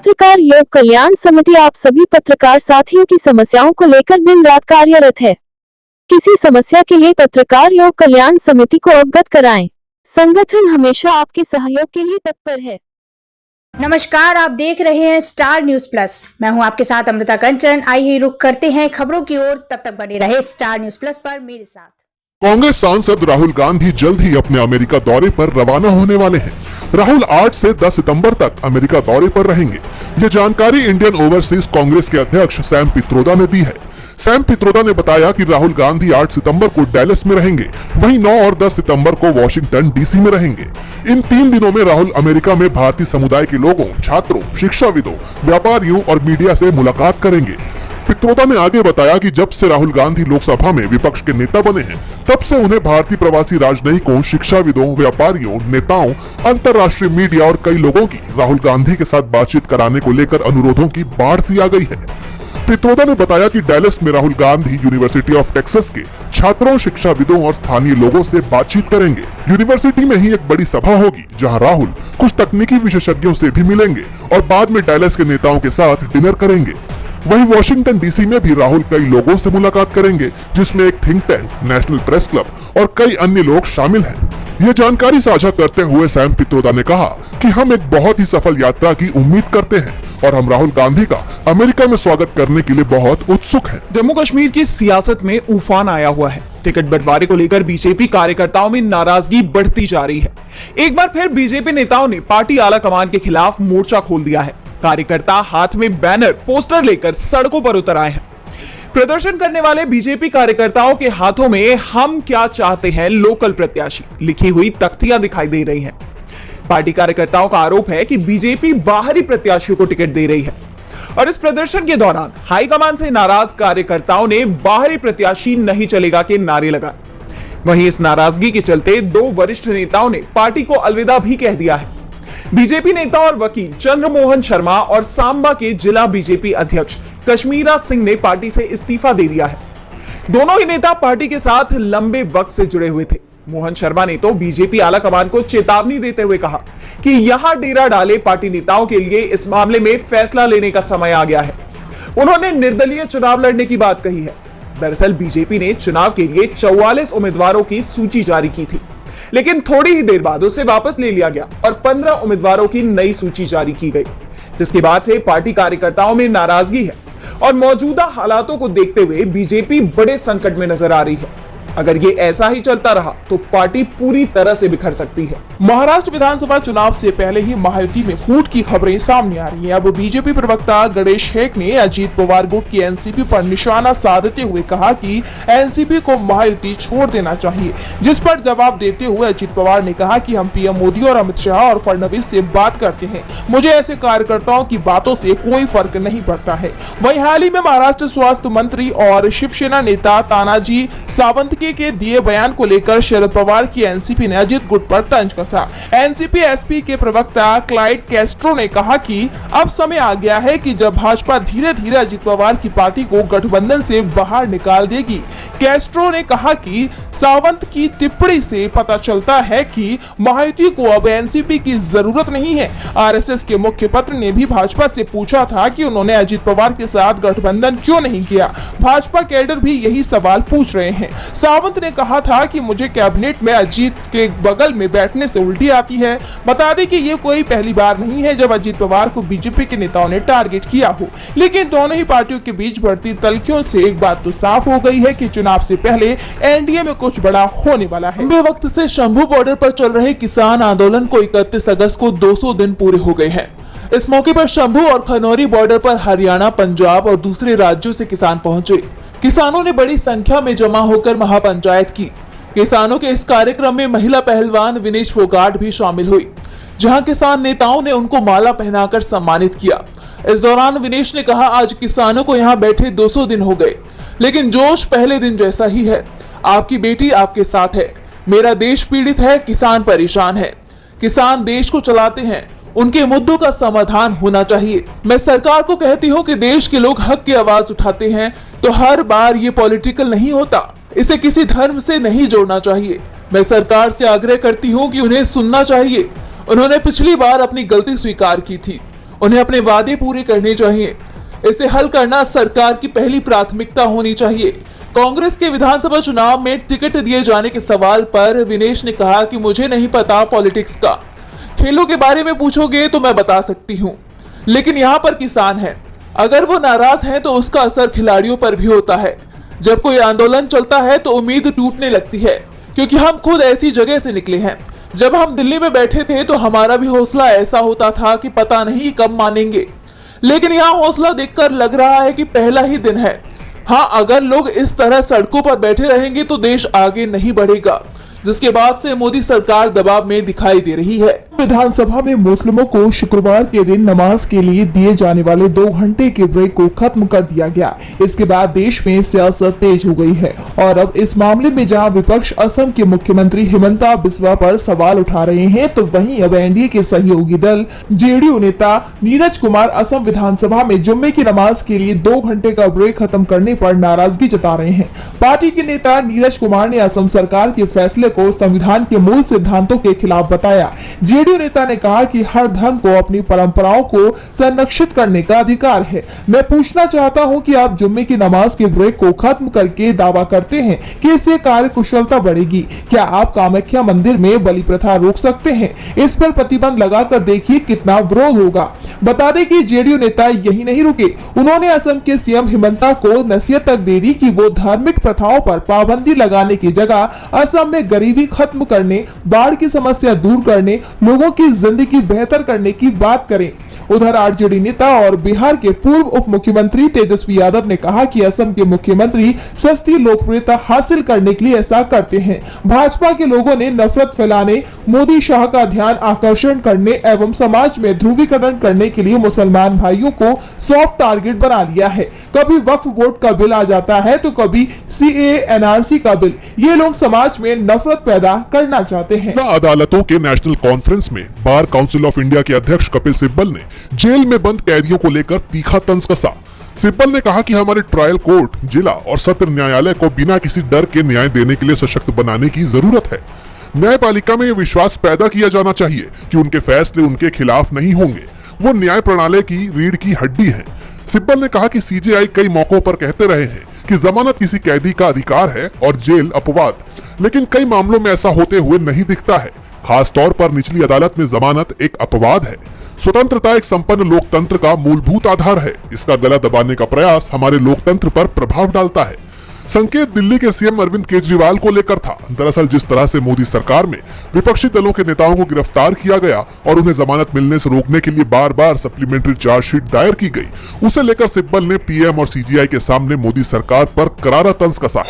पत्रकार योग कल्याण समिति आप सभी पत्रकार साथियों की समस्याओं को लेकर दिन रात कार्यरत है। किसी समस्या के लिए पत्रकार योग कल्याण समिति को अवगत कराएं। संगठन हमेशा आपके सहयोग के लिए तत्पर है। नमस्कार, आप देख रहे हैं स्टार न्यूज प्लस। मैं हूं आपके साथ अमृता कंचन। आइए रुक करते हैं खबरों की ओर। तब तक बने रहे स्टार न्यूज प्लस पर मेरे साथ। कांग्रेस सांसद राहुल गांधी जल्द ही अपने अमेरिका दौरे पर रवाना होने वाले हैं। राहुल 8 से 10 सितंबर तक अमेरिका दौरे पर रहेंगे। ये जानकारी इंडियन ओवरसीज कांग्रेस के अध्यक्ष सैम पित्रोदा ने दी है। सैम पित्रोदा ने बताया कि राहुल गांधी 8 सितंबर को डैलस में रहेंगे, वहीं 9 और 10 सितंबर को वॉशिंगटन डीसी में रहेंगे। इन 3 दिनों में राहुल अमेरिका में भारतीय समुदाय के लोगों, छात्रों, शिक्षाविदों, व्यापारियों और मीडिया से मुलाकात करेंगे। पित्रोदा ने आगे बताया कि जब से राहुल गांधी लोकसभा में विपक्ष के नेता बने हैं, तब से उन्हें भारतीय प्रवासी राजनयिकों, शिक्षाविदों, व्यापारियों, नेताओं, अंतर्राष्ट्रीय मीडिया और कई लोगों की राहुल गांधी के साथ बातचीत कराने को लेकर अनुरोधों की बाढ़ सी आ गई है। पित्रोदा ने बताया कि डैलस में Rahul Gandhi university of Texas के छात्रों, शिक्षाविदों और स्थानीय लोगों से बातचीत करेंगे। यूनिवर्सिटी में ही एक बड़ी सभा होगी, जहां राहुल कुछ तकनीकी विशेषज्ञों से भी मिलेंगे और बाद में डैलस के नेताओं के साथ डिनर करेंगे। वहीं वॉशिंगटन डीसी में भी राहुल कई लोगों से मुलाकात करेंगे, जिसमें एक think tank, national press club और कई अन्य लोग शामिल हैं। ये जानकारी साझा करते हुए सैम पित्रोदा ने कहा कि हम एक बहुत ही सफल यात्रा की उम्मीद करते हैं और हम राहुल गांधी का अमेरिका में स्वागत करने के लिए बहुत उत्सुक हैं। जम्मू कश्मीर की सियासत में उफान आया हुआ है। टिकट बंटवारे को लेकर बीजेपी कार्यकर्ताओं में नाराजगी बढ़ती जा रही है। एक बार फिर बीजेपी नेताओं ने पार्टी आला कमान के खिलाफ मोर्चा खोल दिया है। कार्यकर्ता हाथ में बैनर, पोस्टर लेकर सड़कों पर उतर आए हैं। प्रदर्शन करने वाले बीजेपी कार्यकर्ताओं के हाथों में हम क्या चाहते हैं लोकल प्रत्याशी लिखी हुई तख्तियां दिखाई दे रही हैं। पार्टी कार्यकर्ताओं का आरोप है कि बीजेपी बाहरी प्रत्याशियों को टिकट दे रही है और इस प्रदर्शन के दौरान हाईकमान से नाराज कार्यकर्ताओं ने बाहरी प्रत्याशी नहीं चलेगा के नारे लगाए। वहीं इस नाराजगी के चलते 2 वरिष्ठ नेताओं ने पार्टी को अलविदा भी कह दिया है। बीजेपी नेता और वकील चंद्रमोहन शर्मा और सांबा के जिला बीजेपी अध्यक्ष कश्मीरा सिंह ने पार्टी से इस्तीफा दे दिया है। दोनों ही नेता पार्टी के साथ लंबे वक्त से जुड़े हुए थे। मोहन शर्मा ने तो बीजेपी आला कमान को चेतावनी देते हुए कहा कि यहां डेरा डाले पार्टी नेताओं के लिए इस मामले में फैसला लेने का समय आ गया है। उन्होंने निर्दलीय चुनाव लड़ने की बात कही है। दरअसल बीजेपी ने चुनाव के लिए 44 उम्मीदवारों की सूची जारी की थी, लेकिन थोड़ी ही देर बाद उसे वापस ले लिया गया और 15 उम्मीदवारों की नई सूची जारी की गई, जिसके बाद से पार्टी कार्यकर्ताओं में नाराजगी है और मौजूदा हालातों को देखते हुए बीजेपी बड़े संकट में नजर आ रही है। अगर ये ऐसा ही चलता रहा तो पार्टी पूरी तरह से बिखर सकती है। महाराष्ट्र विधानसभा चुनाव से पहले ही महायुति में फूट की खबरें सामने आ रही हैं। अब बीजेपी प्रवक्ता गणेश शेख ने अजीत पवार गुट की एनसीपी पर निशाना साधते हुए कहा कि एनसीपी को महायुति छोड़ देना चाहिए, जिस पर जवाब देते हुए अजीत पवार ने कहा कि हम पीएम मोदी और अमित शाह और फडणवीस से बात करते हैं, मुझे ऐसे कार्यकर्ताओं की बातों से कोई फर्क नहीं पड़ता है। वहीं हाल ही में महाराष्ट्र स्वास्थ्य मंत्री और शिवसेना नेता तानाजी सावंत के दिए बयान को लेकर शरद पवार की एनसीपी ने अजीत गुट पर तंज कसा। एनसीपी एसपी के प्रवक्ता क्लाइड कैस्ट्रो ने कहा कि अब समय आ गया है कि जब भाजपा धीरे धीरे अजीत पवार की पार्टी को गठबंधन से बाहर निकाल देगी। कैस्ट्रो ने कहा कि सावंत की टिप्पणी से पता चलता है कि महायुति को अब एनसीपी की जरूरत नहीं है। आरएसएस के मुखपत्र ने भी भाजपा से पूछा था कि उन्होंने अजीत पवार के साथ गठबंधन क्यों नहीं किया। भाजपा कैडर भी यही सवाल पूछ रहे हैं। सावंत ने कहा था कि मुझे कैबिनेट में अजीत के बगल में बैठने से उल्टी आती है। बता दें कि ये कोई पहली बार नहीं है जब अजीत पवार को बीजेपी के नेताओं ने टारगेट किया हो, लेकिन दोनों ही पार्टियों के बीच बढ़ती तल्खियों से एक बात तो साफ हो गई है कि चुनाव से पहले एनडीए में कुछ बड़ा होने वाला है। लंबे वक्त से शंभू बॉर्डर पर चल रहे किसान आंदोलन को 31 अगस्त को 200 दिन पूरे हो गए हैं। इस मौके पर शंभू और खनौरी बॉर्डर पर हरियाणा, पंजाब और दूसरे राज्यों से किसान पहुंचे। किसानों ने बड़ी संख्या में जमा होकर महापंचायत की। किसानों के इस कार्यक्रम में महिला पहलवान विनेश फोगाट भी शामिल हुई, जहां किसान नेताओं ने उनको माला पहनाकर सम्मानित किया। इस दौरान विनेश ने कहा, आज किसानों को यहाँ बैठे 200 दिन हो गए, लेकिन जोश पहले दिन जैसा ही है। आपकी बेटी आपके साथ है। मेरा देश पीड़ित है, किसान परेशान है। किसान देश को चलाते हैं, उनके मुद्दों का समाधान होना चाहिए। मैं सरकार को कहती हूँ कि देश के लोग हक की आवाज उठाते हैं तो हर बार ये पॉलिटिकल नहीं होता, इसे किसी धर्म से नहीं जोड़ना चाहिए। मैं सरकार से आग्रह करती हूँ कि उन्हें सुनना चाहिए। उन्होंने पिछली बार अपनी गलती स्वीकार की थी। उन्हें अपने वादे पूरे करने चाहिए। इसे हल करना सरकार की पहली प्राथमिकता होनी चाहिए। कांग्रेस के विधानसभा चुनाव में टिकट दिए जाने के सवाल पर विनेश ने कहा कि मुझे नहीं पता पॉलिटिक्स का, खेलों के बारे में पूछोगे तो मैं बता सकती हूँ, लेकिन यहाँ पर किसान है, अगर वो नाराज हैं तो उसका असर खिलाड़ियों पर भी होता है। जब कोई आंदोलन चलता है तो उम्मीद टूटने लगती है, क्योंकि हम खुद ऐसी जगह से निकले हैं। जब हम दिल्ली में बैठे थे तो हमारा भी हौसला ऐसा होता था कि पता नहीं कब मानेंगे, लेकिन यहाँ हौसला देखकर लग रहा है कि पहला ही दिन है। हाँ, अगर लोग इस तरह सड़कों पर बैठे रहेंगे तो देश आगे नहीं बढ़ेगा, जिसके बाद से मोदी सरकार दबाव में दिखाई दे रही है। विधानसभा में मुस्लिमों को शुक्रवार के दिन नमाज के लिए दिए जाने वाले 2 घंटे के ब्रेक को खत्म कर दिया गया। इसके बाद देश में सियासत तेज हो गई है और अब इस मामले में जहां विपक्ष असम के मुख्यमंत्री हिमंता बिस्वा पर सवाल उठा रहे हैं, तो वहीं अब एनडीए के सहयोगी दल जेडीयू नेता नीरज कुमार असम विधानसभा में जुम्मे की नमाज के लिए 2 घंटे का ब्रेक खत्म करने पर नाराजगी जता रहे हैं। पार्टी के नेता नीरज कुमार ने असम सरकार के फैसले को संविधान के मूल सिद्धांतों के खिलाफ बताया। जेडीयू नेता ने कहा कि हर धर्म को अपनी परंपराओं को संरक्षित करने का अधिकार है। मैं पूछना चाहता हूं कि आप जुम्मे की नमाज के ब्रेक को खत्म करके दावा करते हैं कि इससे कार्य कुशलता बढ़ेगी। क्या आप कामाख्या मंदिर में बलि प्रथा रोक सकते हैं? इस पर प्रतिबंध लगाकर देखिए कितना विरोध होगा। बता दें कि जेडीयू नेता यही नहीं रुके, उन्होंने असम के सीएम हिमंता को नसीहत तक दे दी कि वो धार्मिक प्रथाओं पर पाबंदी लगाने की जगह असम में गरीबी खत्म करने, बाढ़ की समस्या दूर करने, लोगों की जिंदगी बेहतर करने की बात करें। उधर आरजेडी नेता और बिहार के पूर्व उप मुख्यमंत्री तेजस्वी यादव ने कहा कि असम के मुख्यमंत्री सस्ती लोकप्रियता हासिल करने के लिए ऐसा करते हैं। भाजपा के लोगों ने नफरत फैलाने, मोदी शाह का ध्यान आकर्षण करने एवं समाज में ध्रुवीकरण करने के लिए मुसलमान भाइयों को सॉफ्ट टारगेट बना लिया है। कभी वक्फ बोर्ड का बिल आ जाता है तो कभी सीएए एनआरसी का बिल। ये लोग समाज में नफरत पैदा करना चाहते हैं। अदालतों के नेशनल कॉन्फ्रेंस में बार काउंसिल ऑफ इंडिया के अध्यक्ष कपिल सिब्बल ने जेल में बंद कैदियों को लेकर तीखा तंज कसा। सिब्बल ने कहा कि हमारे ट्रायल कोर्ट, जिला और सत्र न्यायालय को बिना किसी डर के न्याय देने के लिए सशक्त बनाने की जरूरत है। न्यायपालिका में यह विश्वास पैदा किया जाना चाहिए कि उनके फैसले उनके खिलाफ नहीं होंगे। वो न्याय प्रणाली की रीढ़ की हड्डी है। सिब्बल ने कहा कि सीजेआई कई मौकों पर कहते रहे हैं कि जमानत किसी कैदी का अधिकार है और जेल अपवाद, लेकिन कई मामलों में ऐसा होते हुए नहीं दिखता है। खास तौर पर निचली अदालत में जमानत एक अपवाद है। स्वतंत्रता एक संपन्न लोकतंत्र का मूलभूत आधार है। इसका गला दबाने का प्रयास हमारे लोकतंत्र पर प्रभाव डालता है। संकेत दिल्ली के सीएम अरविंद केजरीवाल को लेकर था। दरअसल जिस तरह से मोदी सरकार में विपक्षी दलों के नेताओं को गिरफ्तार किया गया और उन्हें जमानत मिलने से रोकने के लिए बार बार सप्लीमेंट्री चार्जशीट दायर की गई, उसे लेकर सिब्बल ने पीएम और सीजीआई के सामने मोदी सरकार पर करारा तंज कसा।